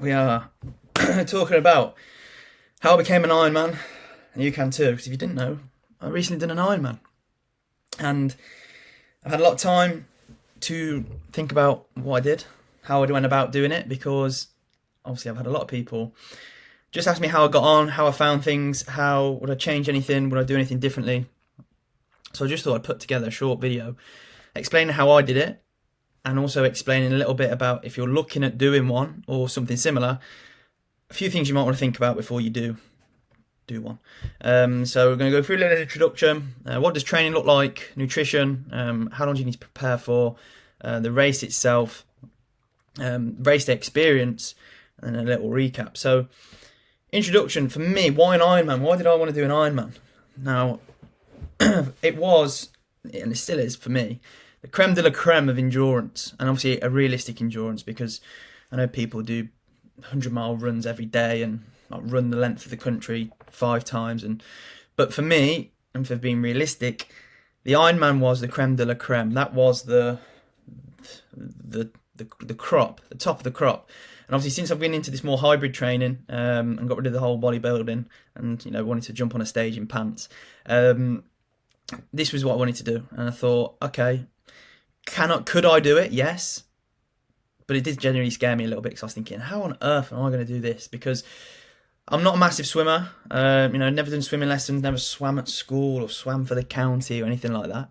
we are talking about how I became an Ironman. And you can too, because if you didn't know, I recently did an Ironman. And I've had a lot of time to think about what I did, how I went about doing it, because obviously I've had a lot of people just ask me how I got on, how I found things, how would I change anything, would I do anything differently. So I just thought I'd put together a short video explaining how I did it, and also explaining a little bit about if you're looking at doing one or something similar, a few things you might want to think about before you do one. So we're going to go through a little introduction. What does training look like? Nutrition. How long do you need to prepare for? The race itself. Race day experience. And a little recap. So, introduction for me. Why an Ironman? Why did I want to do an Ironman? Now, it was, and it still is for me, the creme de la creme of endurance, and obviously a realistic endurance, because I know people do 100-mile runs every day and like run the length of the country 5 times, but for me, and for being realistic, the Ironman was the creme de la creme. That was the crop, the top of the crop. And obviously, since I've been into this more hybrid training and got rid of the whole bodybuilding and wanted to jump on a stage in pants, this was what I wanted to do. And I thought, okay, could I do it? Yes, but it did genuinely scare me a little bit, because I was thinking, how on earth am I going to do this? Because I'm not a massive swimmer. Never done swimming lessons, never swam at school or swam for the county or anything like that.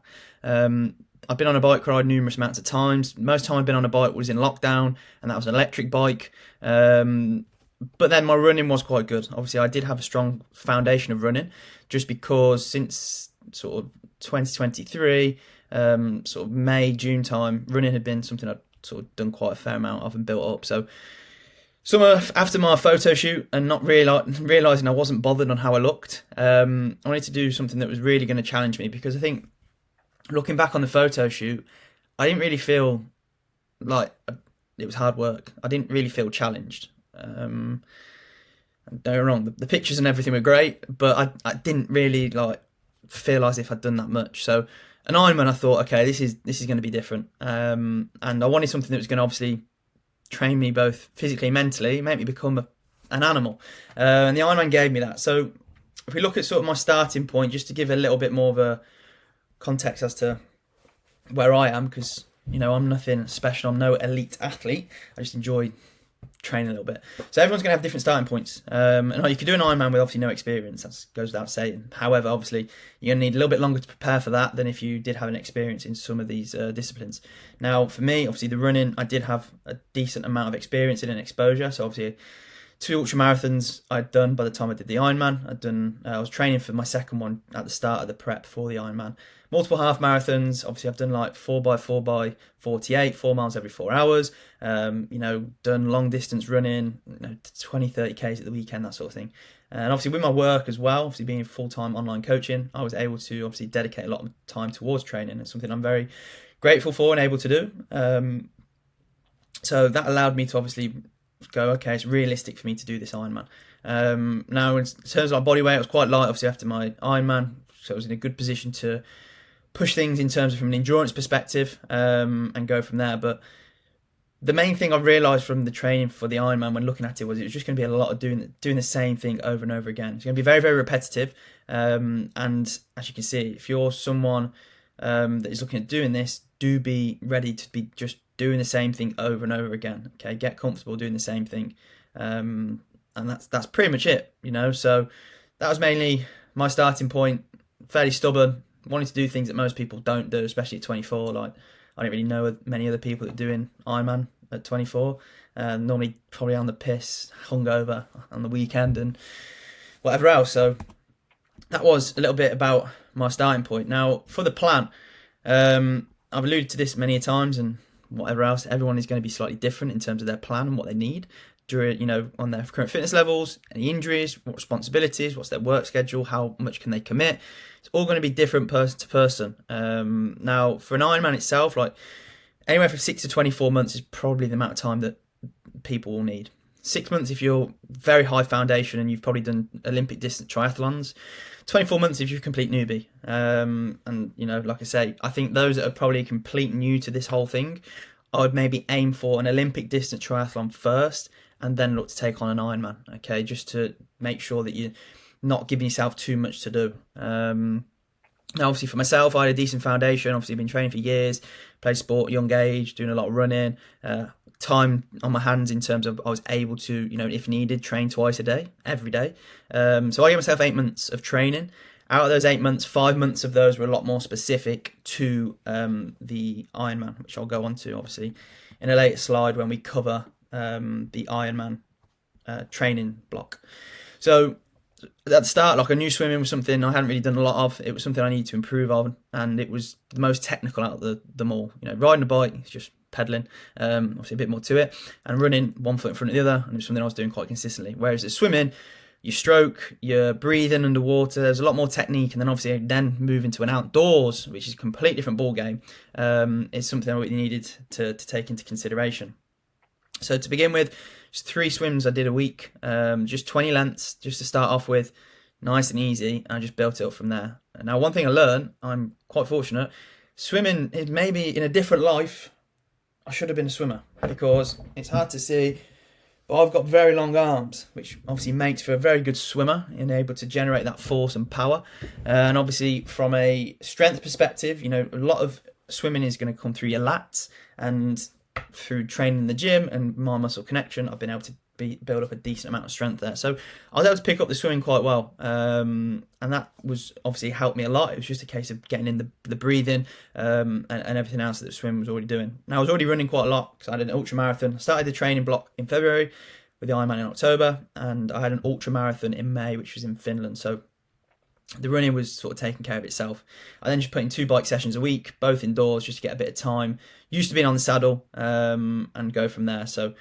I've been on a bike ride numerous amounts of times. Most time I've been on a bike was in lockdown, and that was an electric bike. But then my running was quite good. Obviously, I did have a strong foundation of running, just because since sort of 2023, sort of May, June time, running had been something I'd sort of done quite a fair amount of and built up. So summer after my photo shoot, and not realising I wasn't bothered on how I looked, I wanted to do something that was really going to challenge me, because I think, looking back on the photo shoot, I didn't really feel like it was hard work. I didn't really feel challenged. Don't get me wrong, the pictures and everything were great, but I didn't really feel as if I'd done that much. So an Ironman, I thought, okay, this is going to be different, and I wanted something that was going to obviously train me both physically and mentally, make me become an animal, and the Ironman gave me that. So if we look at sort of my starting point, just to give a little bit more of a context as to where I am, because I'm nothing special, I'm no elite athlete, I just enjoy training a little bit. So everyone's going to have different starting points, and you can do an Ironman with obviously no experience, that goes without saying. However, obviously you're going to need a little bit longer to prepare for that than if you did have an experience in some of these disciplines. Now for me, obviously the running, I did have a decent amount of experience in and exposure. So obviously 2 ultra marathons I'd done by the time I did the Ironman. I was training for my second one at the start of the prep for the Ironman. Multiple half marathons. Obviously, I've done like 4x4x48, 4 miles every 4 hours. Done long distance running, 20, 30 Ks at the weekend, that sort of thing. And obviously with my work as well, obviously being full-time online coaching, I was able to obviously dedicate a lot of time towards training. It's something I'm very grateful for and able to do. So that allowed me to obviously go, okay, it's realistic for me to do this Ironman. Now, in terms of my body weight, I was quite light, obviously, after my Ironman, so I was in a good position to push things in terms of from an endurance perspective, and go from there. But the main thing I realised from the training for the Ironman when looking at it was just going to be a lot of doing the same thing over and over again. It's going to be very, very repetitive. And as you can see, if you're someone that is looking at doing this, do be ready to be just doing the same thing over and over again. Okay, get comfortable doing the same thing, and that's pretty much it. So that was mainly my starting point. Fairly stubborn, wanting to do things that most people don't do, especially at 24. Like, I don't really know many other people that are doing Ironman at 24. Normally probably on the piss, hungover on the weekend and whatever else. So that was a little bit about my starting point. Now for the plan, I've alluded to this many times, and whatever else, everyone is going to be slightly different in terms of their plan and what they need during, on their current fitness levels, any injuries, what responsibilities, what's their work schedule, how much can they commit. It's all going to be different person to person. Now for an Ironman itself, like anywhere from 6 to 24 months is probably the amount of time that people will need. 6 months if you're very high foundation and you've probably done Olympic distance triathlons. 24 months if you're a complete newbie. And like I say, I think those that are probably complete new to this whole thing, I would maybe aim for an Olympic distance triathlon first, and then look to take on an Ironman. Okay, just to make sure that you're not giving yourself too much to do. Now, obviously, for myself, I had a decent foundation. Obviously, been training for years, played sport at a young age, doing a lot of running. Time on my hands in terms of I was able to, if needed, train twice a day, every day. So I gave myself 8 months of training. Out of those 8 months, 5 months of those were a lot more specific to the Ironman, which I'll go on to, obviously, in a later slide when we cover the Ironman training block. So at the start, like, I knew swimming was something I hadn't really done a lot of. It was something I needed to improve on, and it was the most technical out of them all. Riding a bike, it's just pedaling, obviously a bit more to it, and running one foot in front of the other, and it was something I was doing quite consistently. Whereas at swimming, you stroke, you're breathing underwater, there's a lot more technique, and then obviously move into an outdoors, which is a completely different ball game. It's something I really needed to take into consideration. So to begin with, just 3 swims I did a week, just 20 lengths, just to start off with, nice and easy, and I just built it up from there. And now, one thing I learned, I'm quite fortunate, swimming is maybe in a different life, I should have been a swimmer, because it's hard to see, but I've got very long arms, which obviously makes for a very good swimmer and able to generate that force and power. And obviously, from a strength perspective, a lot of swimming is going to come through your lats, and through training in the gym and my muscle connection, I've been able to build up a decent amount of strength there. So I was able to pick up the swimming quite well, and that was obviously helped me a lot. It was just a case of getting in the breathing and everything else that the swim was already doing. Now, I was already running quite a lot because I had an ultra marathon. I started the training block in February with the Ironman in October, and I had an ultra marathon in May, which was in Finland. So the running was sort of taking care of itself. I then just put in 2 bike sessions a week, both indoors, just to get a bit of time. Used to being on the saddle, and go from there. So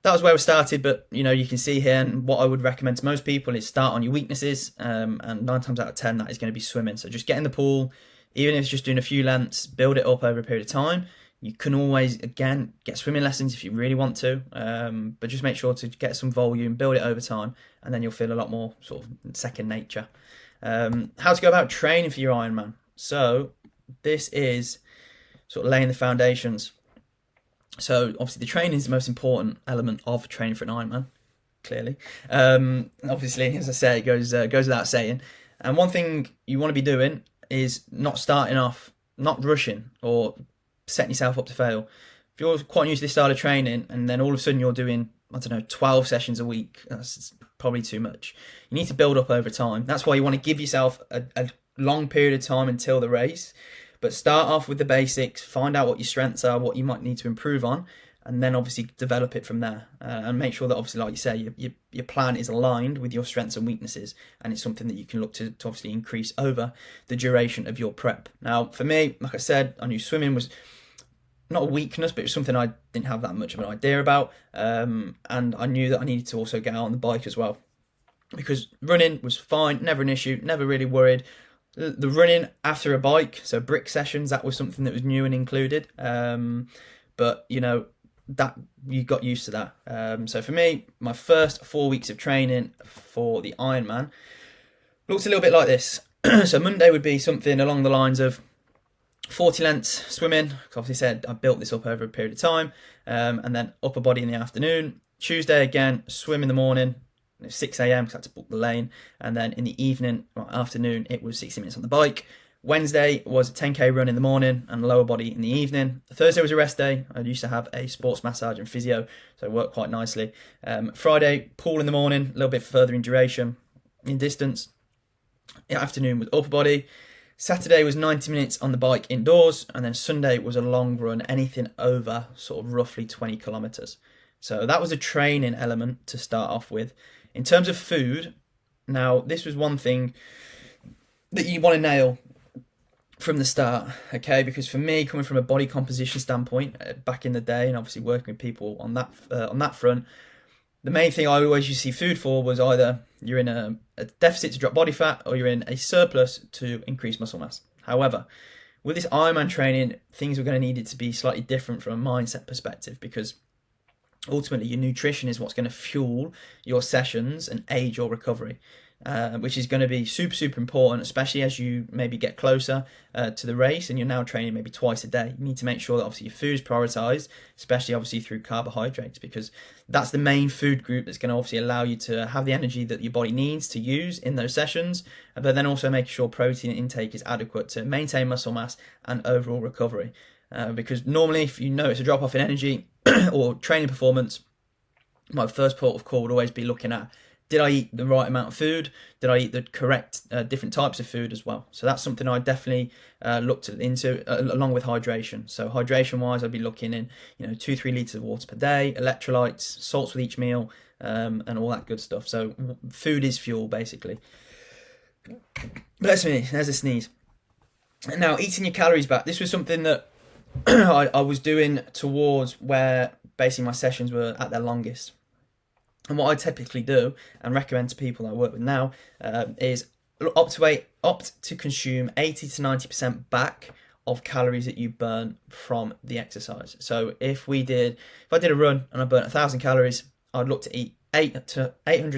that was where we started. But you can see here, and what I would recommend to most people is start on your weaknesses, and 9 times out of 10 that is going to be swimming. So just get in the pool, even if it's just doing a few lengths, build it up over a period of time. You can always, again, get swimming lessons if you really want to, but just make sure to get some volume, build it over time, and then you'll feel a lot more sort of second nature. How to go about training for your Ironman. So this is sort of laying the foundations. So obviously the training is the most important element of training for an Ironman, clearly. Obviously, as I say, it goes without saying. And one thing you want to be doing is not starting off, not rushing or setting yourself up to fail. If you're quite new to this style of training and then all of a sudden you're doing, 12 sessions a week, that's probably too much. You need to build up over time. That's why you want to give yourself a long period of time until the race, but start off with the basics, find out what your strengths are, what you might need to improve on, and then obviously develop it from there. And make sure that, obviously, like you say, your plan is aligned with your strengths and weaknesses, and it's something that you can look to obviously increase over the duration of your prep. Now, for me, like I said, I knew swimming was not a weakness, but it was something I didn't have that much of an idea about, and I knew that I needed to also get out on the bike as well, because running was fine, never an issue, never really worried. The running after a bike, so brick sessions, that was something that was new and included, but that you got used to that. So for me, my first 4 weeks of training for the Ironman looked a little bit like this. So Monday would be something along the lines of 40 lengths swimming, because obviously said I built this up over a period of time, and then upper body in the afternoon. Tuesday again, swim in the morning, 6 a.m. because I had to book the lane, and then in the evening, afternoon, it was 60 minutes on the bike. Wednesday was a 10k run in the morning and lower body in the evening. Thursday was a rest day. I used to have a sports massage and physio, so it worked quite nicely. Friday, pool in the morning, a little bit further in duration, in distance. The afternoon was upper body. Saturday was 90 minutes on the bike indoors, and then Sunday was a long run, anything over sort of roughly 20 kilometers. So that was a training element to start off with. In terms of food, now this was one thing that you want to nail from the start, okay? Because for me, coming from a body composition standpoint, back in the day, and obviously working with people on that front, the main thing I always used to see food for was either you're in a deficit to drop body fat, or you're in a surplus to increase muscle mass. However, with this Ironman training, things were going to need it to be slightly different from a mindset perspective, because ultimately your nutrition is what's going to fuel your sessions and aid your recovery, which is going to be super important, especially as you maybe get closer to the race and you're now training maybe twice a day. You need to make sure that obviously your food is prioritized, especially obviously through carbohydrates, because that's the main food group that's going to obviously allow you to have the energy that your body needs to use in those sessions, but then also making sure protein intake is adequate to maintain muscle mass and overall recovery. Because normally if you notice a drop off in energy or training performance, my first port of call would always be looking at, did I eat the right amount of food? Did I eat the correct different types of food as well? So that's something I definitely looked into along with hydration. So hydration wise, I'd be looking in 2-3 litres of water per day, electrolytes, salts with each meal, and all that good stuff. So food is fuel basically. Bless me, there's a sneeze. Now, eating your calories back, this was something that I was doing towards where basically my sessions were at their longest. And what I typically do and recommend to people I work with now is opt to consume 80 to 90% back of calories that you burn from the exercise. So if I did a run and I burnt 1,000 calories, I'd look to eat 800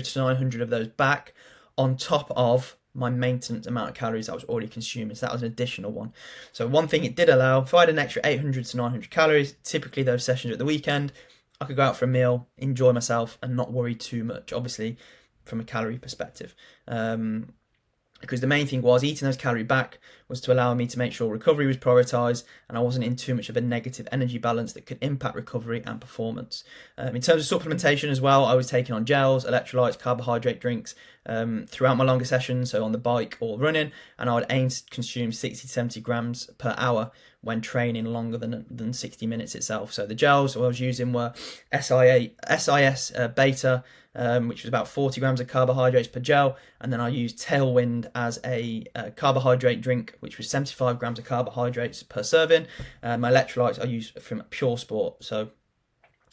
to 900 of those back on top of my maintenance amount of calories I was already consuming. So that was an additional one. So one thing it did allow, if I had an extra 800 to 900 calories, typically those sessions at the weekend, I could go out for a meal, enjoy myself, and not worry too much, obviously, from a calorie perspective. Because the main thing was eating those calories back was to allow me to make sure recovery was prioritised and I wasn't in too much of a negative energy balance that could impact recovery and performance. In terms of supplementation as well, I was taking on gels, electrolytes, carbohydrate drinks throughout my longer sessions, so on the bike or running, and I would aim to consume 60 to 70 grams per hour when training longer than 60 minutes itself. So the gels I was using were SIS beta, which was about 40 grams of carbohydrates per gel, and then I used Tailwind as a carbohydrate drink, which was 75 grams of carbohydrates per serving. My electrolytes I use from Pure Sport. So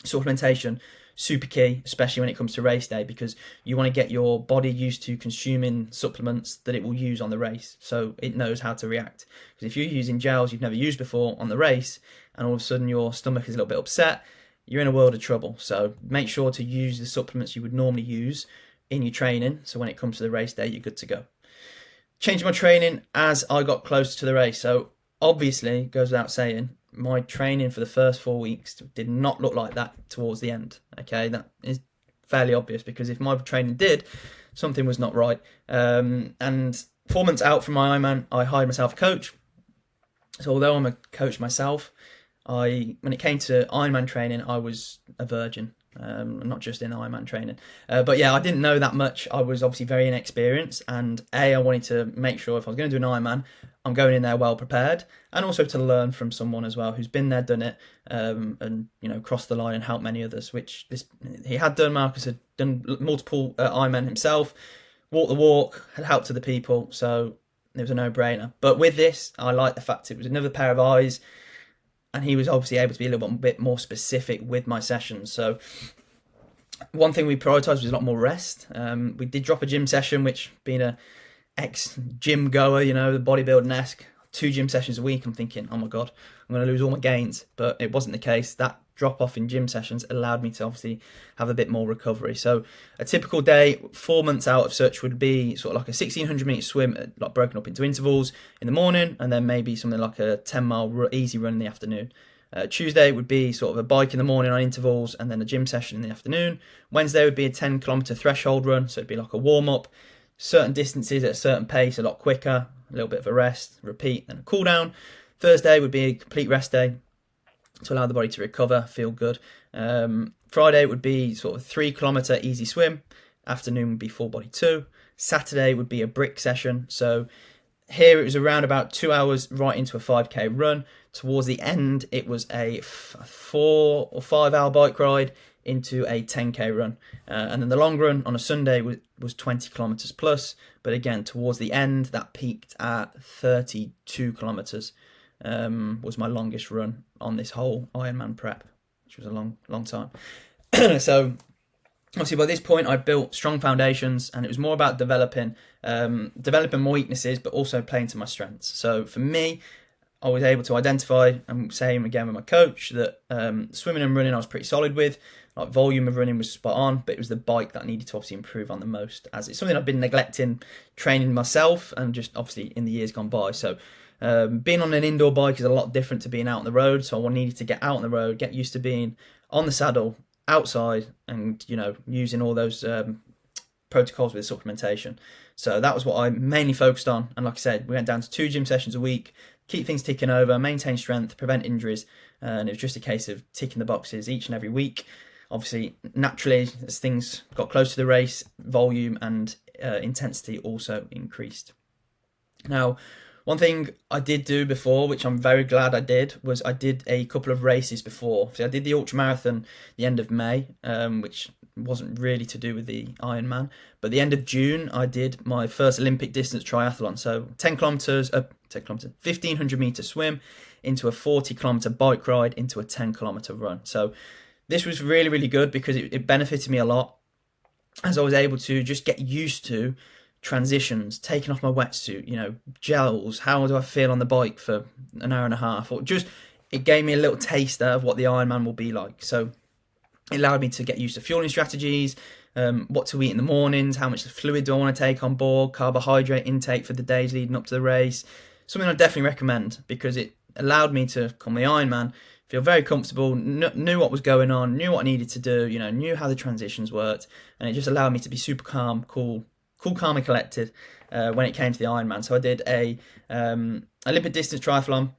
supplementation, super key, especially when it comes to race day, because you want to get your body used to consuming supplements that it will use on the race, so it knows how to react. Because if you're using gels you've never used before on the race, and all of a sudden your stomach is a little bit upset, you're in a world of trouble. So make sure to use the supplements you would normally use in your training, so when it comes to the race day, you're good to go. Changing my training as I got closer to the race. So obviously, it goes without saying, my training for the first 4 weeks did not look like that towards the end. Okay, that is fairly obvious, because if my training did, something was not right. And 4 months out from my Ironman, I hired myself a coach. So although I'm a coach myself, when it came to Ironman training, I was a virgin. Not just in Ironman training, but yeah, I didn't know that much. I was obviously very inexperienced, and I wanted to make sure if I was going to do an Ironman, I'm going in there well prepared, and also to learn from someone as well who's been there, done it, and crossed the line and helped many others. Which he had done. Marcus had done multiple Ironman himself, walked the walk, had helped other people, so it was a no-brainer. But with this, I liked the fact it was another pair of eyes. And he was obviously able to be a little bit more specific with my sessions. So one thing we prioritised was a lot more rest. We did drop a gym session, which being a ex-gym goer, the bodybuilding-esque, 2 gym sessions a week, I'm thinking, oh my God, I'm going to lose all my gains. But it wasn't the case. That drop off in gym sessions allowed me to obviously have a bit more recovery. So a typical day 4 months out of such would be sort of like a 1,600 metre swim, like broken up into intervals in the morning, and then maybe something like a 10-mile easy run in the afternoon. Tuesday would be sort of a bike in the morning on intervals, and then a gym session in the afternoon. Wednesday would be a 10-kilometre threshold run, so it'd be like a warm-up, certain distances at a certain pace, a lot quicker, a little bit of a rest, repeat, and a cool down. Thursday would be a complete rest day to allow the body to recover, feel good. Friday would be sort of 3-kilometre easy swim. Afternoon would be full body 2. Saturday would be a brick session. So here it was around about 2 hours right into a 5k run. Towards the end, it was a 4 or 5 hour bike ride into a 10k run. And then the long run on a Sunday was 20 kilometres plus. But again, towards the end, that peaked at 32 kilometres. Was my longest run on this whole Ironman prep, which was a long time. So obviously by this point I built strong foundations, and it was more about developing my weaknesses, but also playing to my strengths. So for me, I was able to identify, and same again with my coach, that swimming and running I was pretty solid with. Like volume of running was spot on, but it was the bike that I needed to obviously improve on the most, as it's something I've been neglecting training myself and just obviously in the years gone by. So being on an indoor bike is a lot different to being out on the road. So I needed to get out on the road, get used to being on the saddle, outside, and using all those protocols with supplementation. So that was what I mainly focused on. And like I said, we went down to 2 gym sessions a week, keep things ticking over, maintain strength, prevent injuries. And it was just a case of ticking the boxes each and every week. Obviously, naturally, as things got close to the race, volume and intensity also increased. Now, one thing I did do before, which I'm very glad I did, was I did a couple of races before. So I did the ultramarathon the end of May, which wasn't really to do with the Ironman. But the end of June, I did my first Olympic distance triathlon. So 1,500 meter swim into a 40 kilometer bike ride into a 10 kilometer run. So this was really, really good because it benefited me a lot, as I was able to just get used to transitions, taking off my wetsuit, gels, how do I feel on the bike for an hour and a half, or just it gave me a little taster of what the Ironman will be like. So it allowed me to get used to fueling strategies, what to eat in the mornings, how much fluid do I want to take on board, carbohydrate intake for the days leading up to the race. Something I definitely recommend because it allowed me to come the Ironman, feel very comfortable, knew what was going on, knew what I needed to do, knew how the transitions worked, and it just allowed me to be super calm, cool, calm and collected when it came to the Ironman. So I did a Olympic distance triathlon,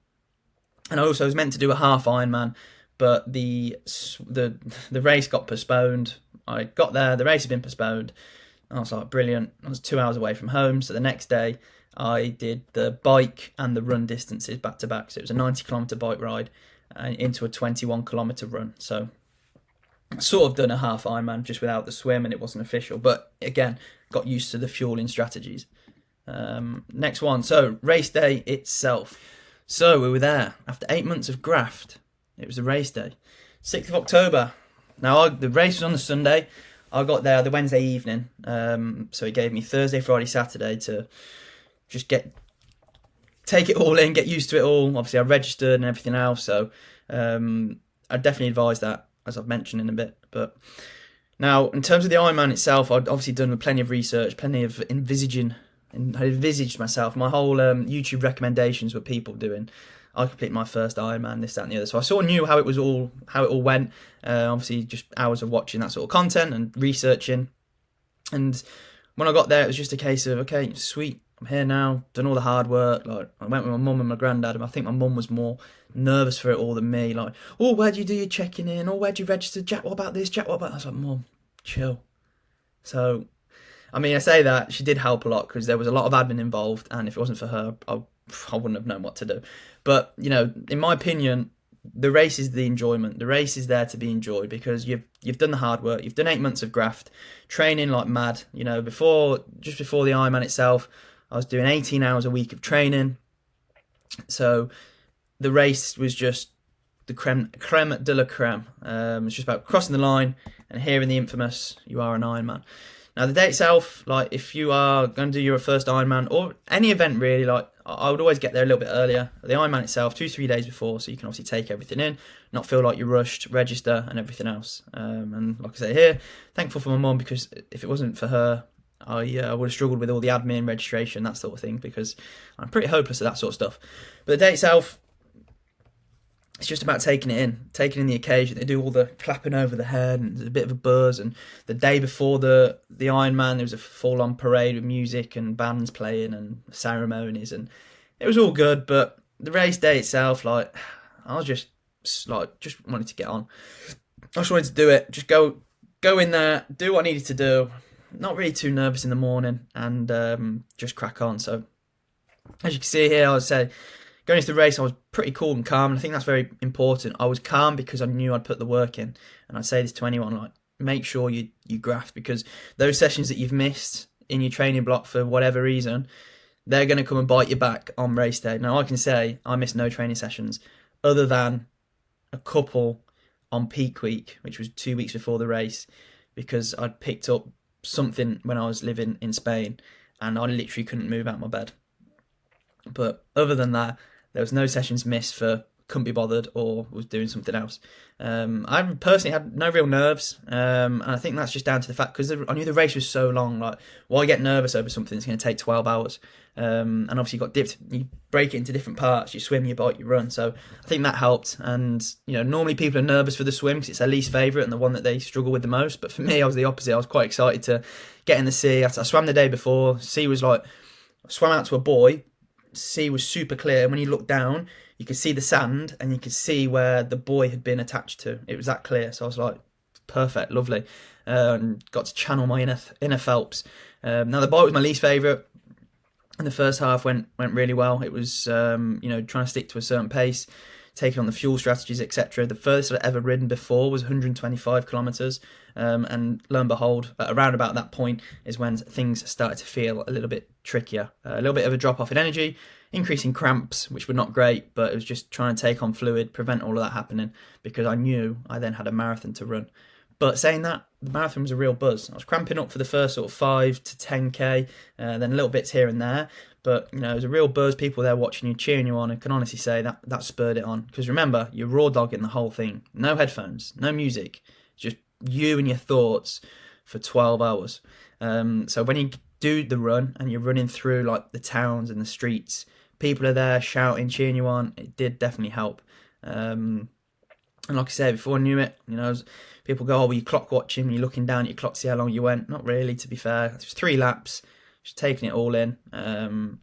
and I also was meant to do a half Ironman, but the race got postponed. I got there, the race had been postponed. I was like, brilliant. I was 2 hours away from home, so the next day I did the bike and the run distances back to back. So it was a 90 kilometer bike ride into a 21 kilometer run. So sort of done a half Ironman just without the swim, and it wasn't official, but again, got used to the fueling strategies. Next one, so race day itself. So we were there after 8 months of graft. It was the race day, 6th of October. Now the race was on the Sunday. I got there the Wednesday evening, so it gave me Thursday, Friday, Saturday to just take it all in, get used to it all. Obviously I registered and everything else, so I definitely advise that, as I've mentioned in a bit. But now, in terms of the Ironman itself, I'd obviously done plenty of research, plenty of envisaged myself. My whole YouTube recommendations were people doing, I completed my first Ironman, this, that, and the other. So I sort of knew how it all went. Obviously, just hours of watching that sort of content and researching. And when I got there, it was just a case of, okay, sweet, I'm here now, done all the hard work. Like, I went with my mum and my granddad, and I think my mum was more nervous for it all than me. Like, oh, where do you do your checking in? Or where do you register? Jack, what about this? Jack, what about that? I was like, Mum, chill. So, I mean, I say that, she did help a lot because there was a lot of admin involved, and if it wasn't for her, I wouldn't have known what to do. But, in my opinion, the race is the enjoyment. The race is there to be enjoyed because you've done the hard work. You've done 8 months of graft, training like mad. Just before the Ironman itself, I was doing 18 hours a week of training. So the race was just the creme de la creme. It's just about crossing the line and hearing the infamous, you are an Ironman. Now the day itself, like if you are going to do your first Ironman or any event really, like I would always get there a little bit earlier. The Ironman itself, 2-3 days before, so you can obviously take everything in, not feel like you're rushed, register and everything else. And like I say here, thankful for my mum, because if it wasn't for her, I would have struggled with all the admin, registration, that sort of thing, because I'm pretty hopeless at that sort of stuff. But the day itself, it's just about taking in the occasion. They do all the clapping over the head and there's a bit of a buzz. And the day before the Ironman, there was a full-on parade with music and bands playing and ceremonies, and it was all good. But the race day itself, like I was just wanted to get on. I just wanted to do it. Just go in there, do what I needed to do. Not really too nervous in the morning, and just crack on. So as you can see here, I would say, going into the race, I was pretty cool and calm, and I think that's very important. I was calm because I knew I'd put the work in, and I'd say this to anyone, like, make sure you graft, because those sessions that you've missed in your training block for whatever reason, they're going to come and bite you back on race day. Now, I can say I missed no training sessions other than a couple on peak week, which was 2 weeks before the race, because I'd picked up something when I was living in Spain, and I literally couldn't move out of my bed. But other than that, There was no sessions missed for couldn't be bothered or was doing something else. I personally had no real nerves, and I think that's just down to the fact because I knew the race was so long. Like, why get nervous over something that's going to take 12 hours? And obviously you break it into different parts. You swim, you bike, you run. So I think that helped. And normally people are nervous for the swim because it's their least favourite and the one that they struggle with the most. But for me, I was the opposite. I was quite excited to get in the sea. I swam the day before. Sea was like, I swam out to a buoy. Sea was super clear, and when you look down, you could see the sand and you could see where the buoy had been attached to. It was that clear, so I was like, perfect, lovely. Got to channel my inner Phelps. Now the bike was my least favourite, and the first half went really well. It was trying to stick to a certain pace, taking on the fuel strategies, etc. The furthest I'd ever ridden before was 125 kilometres, and lo and behold, around about that point is when things started to feel a little bit trickier. A little bit of a drop off in energy, increasing cramps, which were not great, but it was just trying to take on fluid, prevent all of that happening, because I knew I then had a marathon to run. But saying that, the marathon was a real buzz. I was cramping up for the first sort of 5 to 10k, then little bits here and there. But it was a real buzz. People there watching you, cheering you on. I can honestly say that spurred it on. Because remember, you're raw dogging the whole thing. No headphones, no music, just you and your thoughts for 12 hours. So when you do the run and you're running through like the towns and the streets, people are there shouting, cheering you on. It did definitely help. And like I said, before I knew it, people go, oh, well, you're clock watching, you're looking down at your clock to see how long you went. Not really, to be fair. It was 3 laps, just taking it all in. And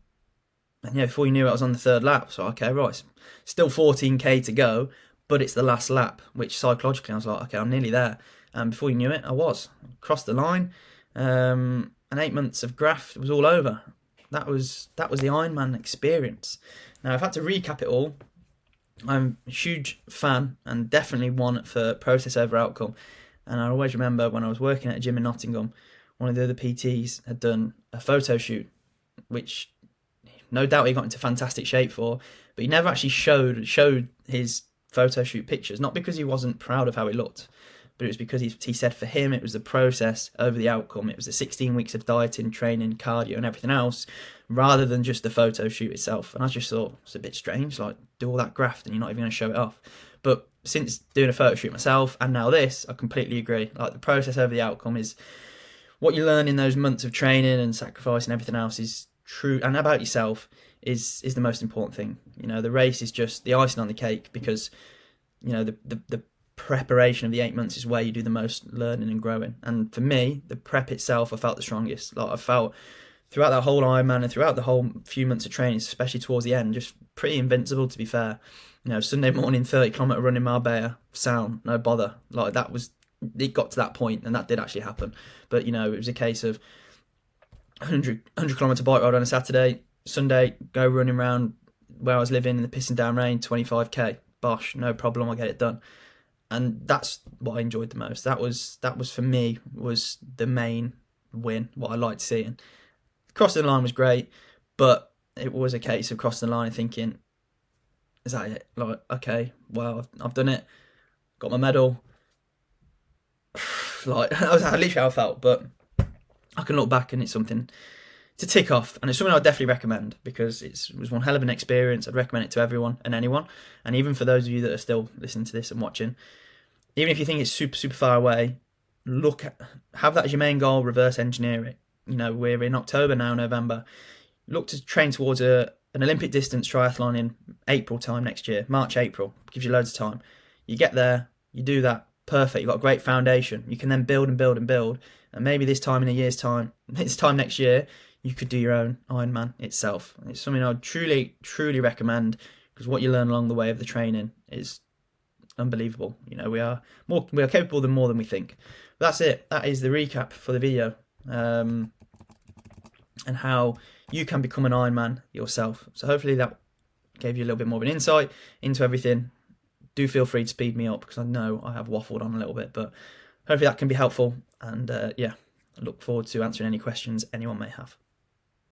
before you knew it, I was on the 3rd lap. So, okay, right, still 14k to go, but it's the last lap, which psychologically I was like, okay, I'm nearly there. And before you knew it, I was. Crossed the line, and 8 months of graft was all over. That was the Ironman experience. Now, I've had to recap it all. I'm a huge fan and definitely one for process over outcome. And I always remember when I was working at a gym in Nottingham, one of the other PTs had done a photo shoot, which no doubt he got into fantastic shape for, but he never actually showed his photo shoot pictures, not because he wasn't proud of how he looked, but it was because he said for him it was the process over the outcome. It was the 16 weeks of dieting, training, cardio and everything else, rather than just the photo shoot itself. And I just thought, it's a bit strange, like, do all that graft and you're not even going to show it off. But since doing a photo shoot myself and now this, I completely agree. Like, the process over the outcome is what you learn in those months of training and sacrifice and everything else is true, and about yourself is the most important thing. The race is just the icing on the cake, because the preparation of the 8 months is where you do the most learning and growing. And for me, the prep itself, I felt the strongest. Like, I felt throughout that whole Ironman and throughout the whole few months of training, especially towards the end, just pretty invincible, to be fair. Sunday morning 30-kilometre run in Marbella, sound, no bother. Like, it got to that point, and that did actually happen. But it was a case of 100-kilometre bike ride on a Saturday, Sunday go running around where I was living in the pissing down rain, 25k, bosh, no problem, I'll get it done. And that's what I enjoyed the most. That was for me, was the main win, what I liked seeing. Crossing the line was great, but it was a case of crossing the line and thinking, is that it? Like, okay, well, I've done it, got my medal. Like, that was literally how I felt, but I can look back and it's something to tick off, and it's something I'd definitely recommend, because it was one hell of an experience. I'd recommend it to everyone and anyone, and even for those of you that are still listening to this and watching, even if you think it's super, super far away, have that as your main goal, reverse engineer it. We're in October now, November. Look to train towards an Olympic distance triathlon in April time next year, March, April. Gives you loads of time. You get there, you do that, perfect. You've got a great foundation. You can then build and build and build. And maybe this time in a year's time, this time next year, you could do your own Ironman itself. And it's something I'd truly, truly recommend, because what you learn along the way of the training is unbelievable. We are capable of more than we think. But that's it. That is the recap for the video, and how you can become an Ironman yourself. So hopefully that gave you a little bit more of an insight into everything. Do feel free to speed me up, because I know I have waffled on a little bit, but hopefully that can be helpful. And I look forward to answering any questions anyone may have.